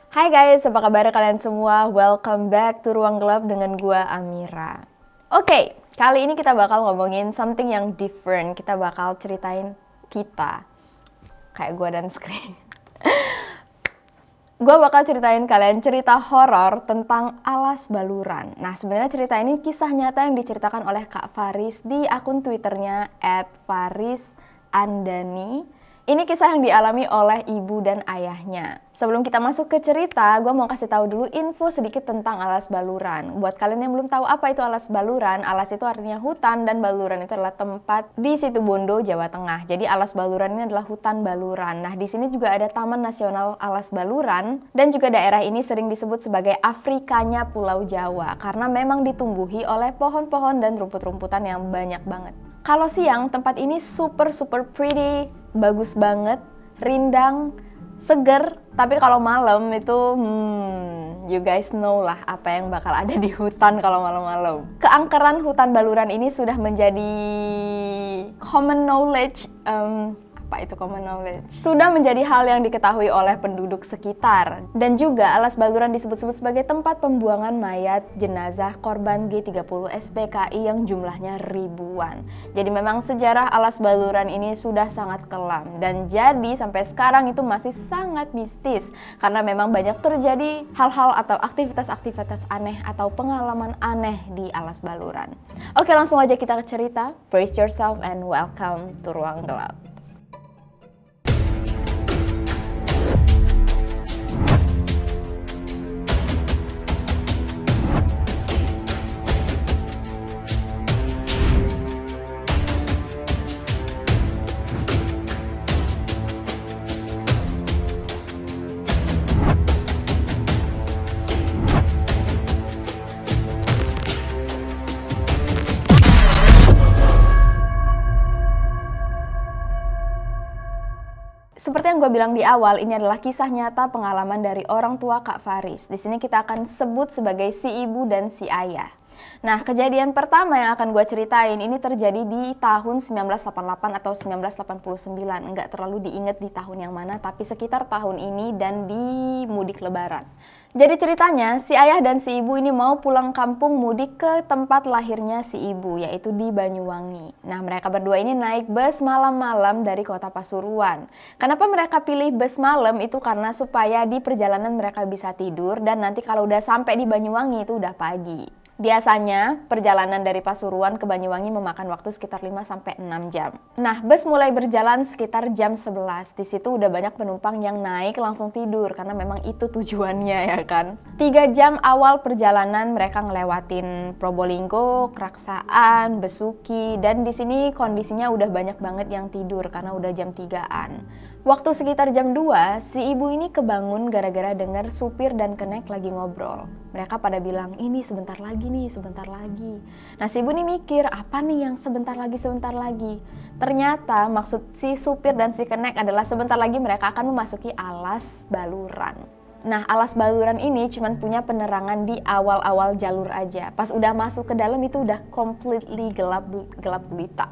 Hai guys, apa kabar kalian semua? Welcome back to Ruang Gelap dengan gua Amira. Oke, kali ini kita bakal ngomongin something yang different. Kita bakal ceritain kita. Kayak gua dan Screen. Gua bakal ceritain kalian cerita horor tentang Alas Baluran. Nah, sebenarnya cerita ini kisah nyata yang diceritakan oleh Kak Faris di akun Twitternya @farisandani. Ini kisah yang dialami oleh ibu dan ayahnya. Sebelum kita masuk ke cerita, gue mau kasih tahu dulu info sedikit tentang Alas Baluran. Buat kalian yang belum tahu apa itu Alas Baluran, alas itu artinya hutan dan baluran itu adalah tempat di Situbondo, Jawa Tengah. Jadi Alas Baluran ini adalah hutan baluran. Nah, di sini juga ada Taman Nasional Alas Baluran dan juga daerah ini sering disebut sebagai Afrikanya Pulau Jawa karena memang ditumbuhi oleh pohon-pohon dan rumput-rumputan yang banyak banget. Kalau siang, tempat ini super pretty, bagus banget, rindang, seger. Tapi kalau malam itu, you guys know lah apa yang bakal ada di hutan kalau malam-malam. Keangkeran hutan baluran ini sudah menjadi common knowledge. Apa itu common knowledge? Sudah menjadi hal yang diketahui oleh penduduk sekitar. Dan juga Alas Baluran disebut-sebut sebagai tempat pembuangan mayat jenazah korban G30 SPKI yang jumlahnya ribuan. Jadi memang sejarah Alas Baluran ini sudah sangat kelam. Dan jadi sampai sekarang itu masih sangat mistis. Karena memang banyak terjadi hal-hal atau aktivitas-aktivitas aneh atau pengalaman aneh di Alas Baluran. Oke, langsung aja kita ke cerita. Brace yourself and welcome to Ruang Gelap. Seperti yang gue bilang di awal, ini adalah kisah nyata pengalaman dari orang tua Kak Faris. Di sini kita akan sebut sebagai si ibu dan si ayah. Nah, kejadian pertama yang akan gue ceritain ini terjadi di tahun 1988 atau 1989. Enggak terlalu diingat di tahun yang mana, tapi sekitar tahun ini dan di mudik lebaran. Jadi ceritanya, si ayah dan si ibu ini mau pulang kampung mudik ke tempat lahirnya si ibu, yaitu di Banyuwangi. Nah, mereka berdua ini naik bus malam-malam dari kota Pasuruan. Kenapa mereka pilih bus malam? Itu karena supaya di perjalanan mereka bisa tidur dan nanti kalau udah sampai di Banyuwangi itu udah pagi. Biasanya perjalanan dari Pasuruan ke Banyuwangi memakan waktu sekitar 5-6 jam. Nah, bus mulai berjalan sekitar jam 11. Di situ udah banyak penumpang yang naik langsung tidur karena memang itu tujuannya ya kan. 3 jam awal perjalanan mereka ngelewatin Probolinggo, Keraksaan, Besuki, dan di sini kondisinya udah banyak banget yang tidur karena udah jam 3-an. Waktu sekitar jam 2, si ibu ini kebangun gara-gara dengar supir dan kenek lagi ngobrol. Mereka pada bilang, ini sebentar lagi nih, sebentar lagi. Nah, si ibu ini mikir, apa nih yang sebentar lagi? Ternyata maksud si supir dan si kenek adalah sebentar lagi mereka akan memasuki Alas Baluran. Nah, Alas Baluran ini cuma punya penerangan di awal-awal jalur aja. Pas udah masuk ke dalam itu udah completely gelap gulita.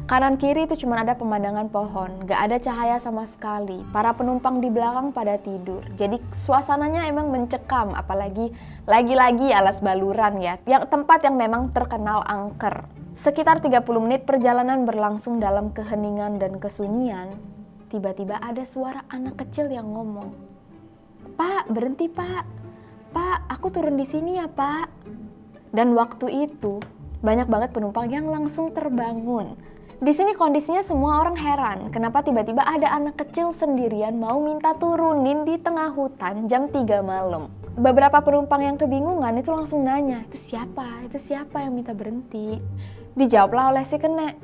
Kanan kiri itu cuma ada pemandangan pohon, gak ada cahaya sama sekali. Para penumpang di belakang pada tidur. Jadi suasananya emang mencekam, apalagi lagi-lagi Alas Baluran ya, yang tempat yang memang terkenal angker. Sekitar 30 menit perjalanan berlangsung dalam keheningan dan kesunyian. Tiba-tiba ada suara anak kecil yang ngomong, "Pak, berhenti Pak. Pak, aku turun di sini ya Pak." Dan waktu itu banyak banget penumpang yang langsung terbangun. Di sini kondisinya semua orang heran, kenapa tiba-tiba ada anak kecil sendirian mau minta turunin di tengah hutan jam 3 malam. Beberapa penumpang yang kebingungan itu langsung nanya, itu siapa yang minta berhenti? Dijawablah oleh si kenek,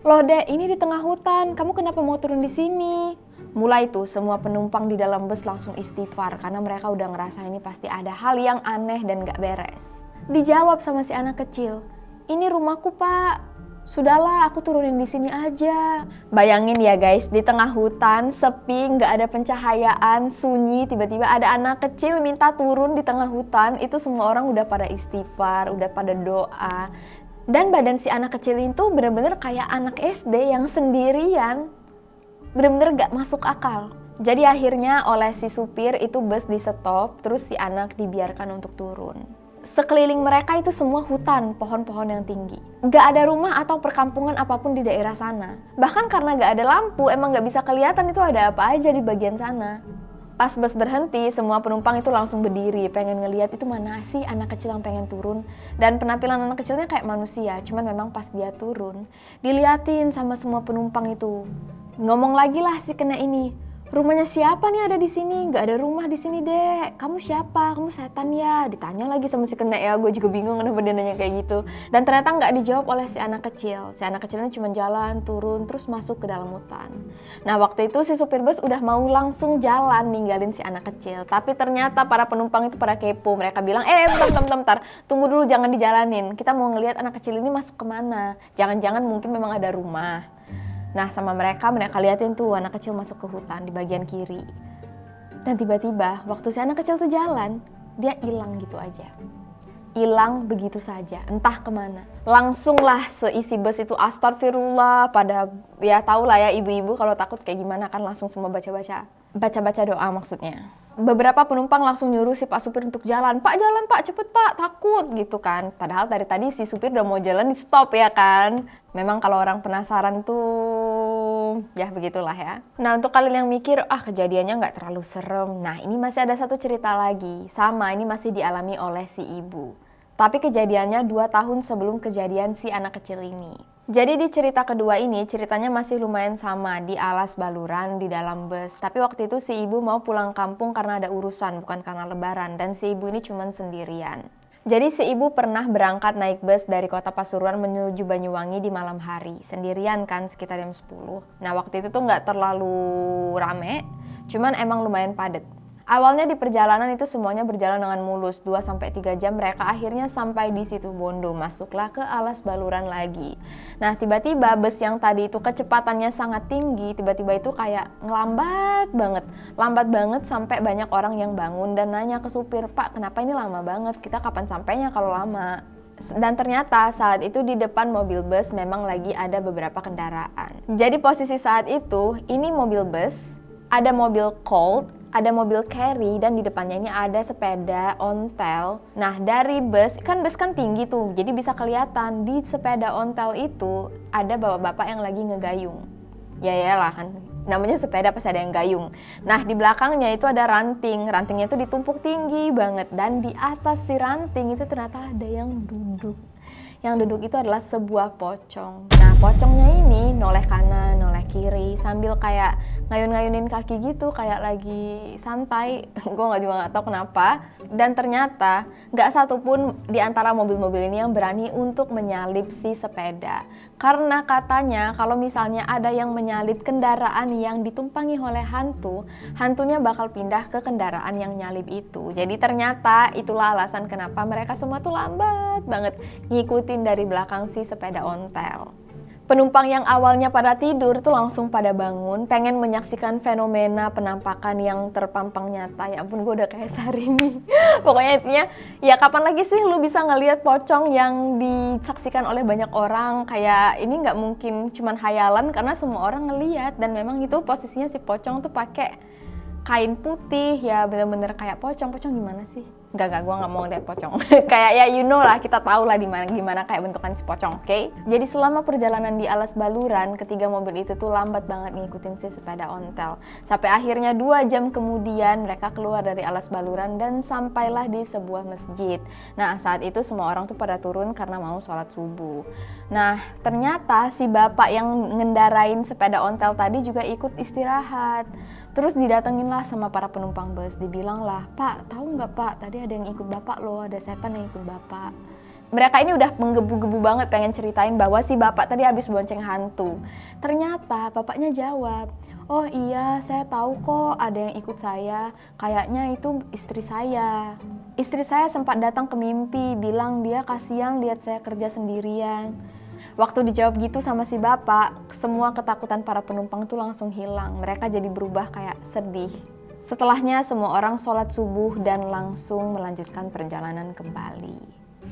"Loh Dek, ini di tengah hutan, kamu kenapa mau turun di sini?" Mulai itu semua penumpang di dalam bus langsung istighfar karena mereka udah ngerasa ini pasti ada hal yang aneh dan gak beres. Dijawab sama si anak kecil, "Ini rumahku Pak. Sudahlah, aku turunin di sini aja." Bayangin ya guys, di tengah hutan, sepi, nggak ada pencahayaan, sunyi, tiba-tiba ada anak kecil minta turun di tengah hutan. Itu semua orang udah pada istighfar, udah pada doa. Dan badan si anak kecil itu bener-bener kayak anak SD yang sendirian. Bener-bener nggak masuk akal. Jadi akhirnya oleh si supir itu bus di stop, terus si anak dibiarkan untuk turun. Sekeliling mereka itu semua hutan, pohon-pohon yang tinggi. Gak ada rumah atau perkampungan apapun di daerah sana. Bahkan karena gak ada lampu, emang gak bisa kelihatan itu ada apa aja di bagian sana. Pas bus berhenti, semua penumpang itu langsung berdiri, pengen ngeliat itu mana sih anak kecil yang pengen turun. Dan penampilan anak kecilnya kayak manusia, cuman memang pas dia turun, diliatin sama semua penumpang itu. Ngomong lagi lah si kena ini, rumahnya siapa nih ada di sini? Gak ada rumah di sini dek. Kamu siapa? Kamu setan ya? Ditanya lagi sama si kena ya. Gue juga bingung kenapa dia nanya kayak gitu. Dan ternyata nggak dijawab oleh si anak kecil. Si anak kecilnya cuma jalan, turun, terus masuk ke dalam hutan. Nah waktu itu si supir bus udah mau langsung jalan ninggalin si anak kecil. Tapi ternyata para penumpang itu pada kepo. Mereka bilang, bentar. Tunggu dulu, jangan dijalanin. Kita mau ngelihat anak kecil ini masuk kemana. Jangan-jangan mungkin memang ada rumah. Nah sama mereka liatin tuh anak kecil masuk ke hutan di bagian kiri. Dan tiba-tiba waktu si anak kecil tuh jalan, dia hilang gitu aja. Hilang begitu saja, entah kemana. Langsung lah seisi bus itu astagfirullah, pada ya tau lah ya ibu-ibu kalau takut kayak gimana kan, langsung semua baca-baca doa maksudnya. Beberapa penumpang langsung nyuruh si Pak Supir untuk jalan. Pak jalan Pak, cepet Pak, takut gitu kan. Padahal dari tadi si supir udah mau jalan di stop ya kan. Memang kalau orang penasaran tuh, ya begitulah ya. Nah untuk kalian yang mikir, kejadiannya nggak terlalu serem. Nah ini masih ada satu cerita lagi. Sama, ini masih dialami oleh si ibu. Tapi kejadiannya 2 tahun sebelum kejadian si anak kecil ini. Jadi di cerita kedua ini, ceritanya masih lumayan sama, di alas baluran, di dalam bus. Tapi waktu itu si ibu mau pulang kampung karena ada urusan, bukan karena lebaran. Dan si ibu ini cuma sendirian. Jadi si ibu pernah berangkat naik bus dari kota Pasuruan menuju Banyuwangi di malam hari. Sendirian kan, sekitar jam 10. Nah waktu itu tuh nggak terlalu rame, cuman emang lumayan padat. Awalnya di perjalanan itu semuanya berjalan dengan mulus, 2-3 jam mereka akhirnya sampai di Situ Bondo, masuklah ke alas baluran lagi. Nah tiba-tiba bus yang tadi itu kecepatannya sangat tinggi, tiba-tiba itu kayak lambat banget sampai banyak orang yang bangun dan nanya ke supir, Pak kenapa ini lama banget, kita kapan sampainya kalau lama? Dan ternyata saat itu di depan mobil bus memang lagi ada beberapa kendaraan. Jadi posisi saat itu, ini mobil bus, ada mobil Colt, ada mobil carry, dan di depannya ini ada sepeda ontel. Nah dari bus kan tinggi tuh, jadi bisa kelihatan di sepeda ontel itu ada bapak-bapak yang lagi ngegayung. Yalah kan, namanya sepeda pasti ada yang gayung. Nah di belakangnya itu ada rantingnya itu ditumpuk tinggi banget, dan di atas si ranting itu ternyata ada yang duduk. Yang duduk itu adalah sebuah pocong. Nah pocongnya ini noleh kanan, noleh kiri sambil kayak ngayun-ngayunin kaki gitu, kayak lagi santai. Gue juga nggak tahu kenapa. Dan ternyata nggak satupun di antara mobil-mobil ini yang berani untuk menyalip si sepeda. Karena katanya kalau misalnya ada yang menyalip kendaraan yang ditumpangi oleh hantu, hantunya bakal pindah ke kendaraan yang nyalip itu. Jadi ternyata itulah alasan kenapa mereka semua tuh lambat banget ngikutin dari belakang si sepeda ontel. Penumpang yang awalnya pada tidur tuh langsung pada bangun, pengen menyaksikan fenomena penampakan yang terpampang nyata. Ya ampun, gue udah kayak Syahrini. Pokoknya intinya, ya kapan lagi sih lu bisa ngelihat pocong yang disaksikan oleh banyak orang? Kayak ini nggak mungkin cuman hayalan karena semua orang ngelihat. Dan memang itu posisinya si pocong tuh pakai kain putih, ya bener-bener kayak pocong gimana sih? Enggak, gue nggak mau lihat pocong. Kayak ya lah, kita tahu lah gimana kayak bentukan si pocong, oke? Jadi selama perjalanan di alas baluran, ketiga mobil itu tuh lambat banget ngikutin si sepeda ontel. Sampai akhirnya 2 jam kemudian mereka keluar dari alas baluran dan sampailah di sebuah masjid. Nah saat itu semua orang tuh pada turun karena mau sholat subuh. Nah ternyata si bapak yang ngendarain sepeda ontel tadi juga ikut istirahat. Terus didatengin lah sama para penumpang bus, dibilang lah, Pak tahu nggak Pak, tadi ada yang ikut Bapak loh, ada setan yang ikut Bapak. Mereka ini udah menggebu-gebu banget pengen ceritain bahwa si Bapak tadi habis bonceng hantu. Ternyata Bapaknya jawab, oh iya saya tahu kok ada yang ikut saya, kayaknya itu istri saya. Istri saya sempat datang ke mimpi, bilang dia kasihan lihat saya kerja sendirian. Waktu dijawab gitu sama si bapak, semua ketakutan para penumpang tuh langsung hilang. Mereka jadi berubah kayak sedih. Setelahnya semua orang sholat subuh dan langsung melanjutkan perjalanan kembali.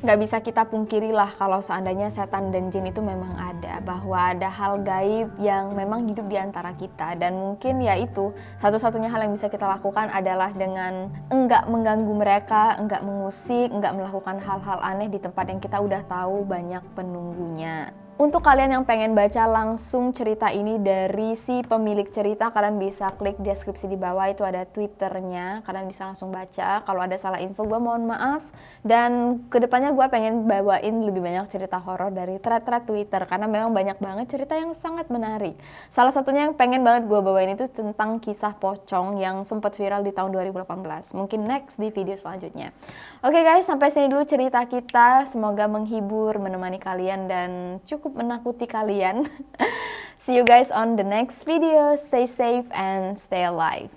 Nggak bisa kita pungkiri lah kalau seandainya setan dan jin itu memang ada, bahwa ada hal gaib yang memang hidup di antara kita, dan mungkin ya itu satu-satunya hal yang bisa kita lakukan adalah dengan enggak mengganggu mereka, enggak mengusik, enggak melakukan hal-hal aneh di tempat yang kita udah tahu banyak penunggunya. Untuk kalian yang pengen baca langsung cerita ini dari si pemilik cerita, kalian bisa klik deskripsi di bawah, itu ada Twitternya, kalian bisa langsung baca. Kalau ada salah info gue mohon maaf. Dan kedepannya gue pengen bawain lebih banyak cerita horor dari thread-thread Twitter, karena memang banyak banget cerita yang sangat menarik. Salah satunya yang pengen banget gue bawain itu tentang kisah pocong yang sempat viral di tahun 2018. Mungkin next di video selanjutnya. Oke guys, sampai sini dulu cerita kita. Semoga menghibur, menemani kalian, dan cukup menakuti kalian. See you guys on the next video. Stay safe and stay alive.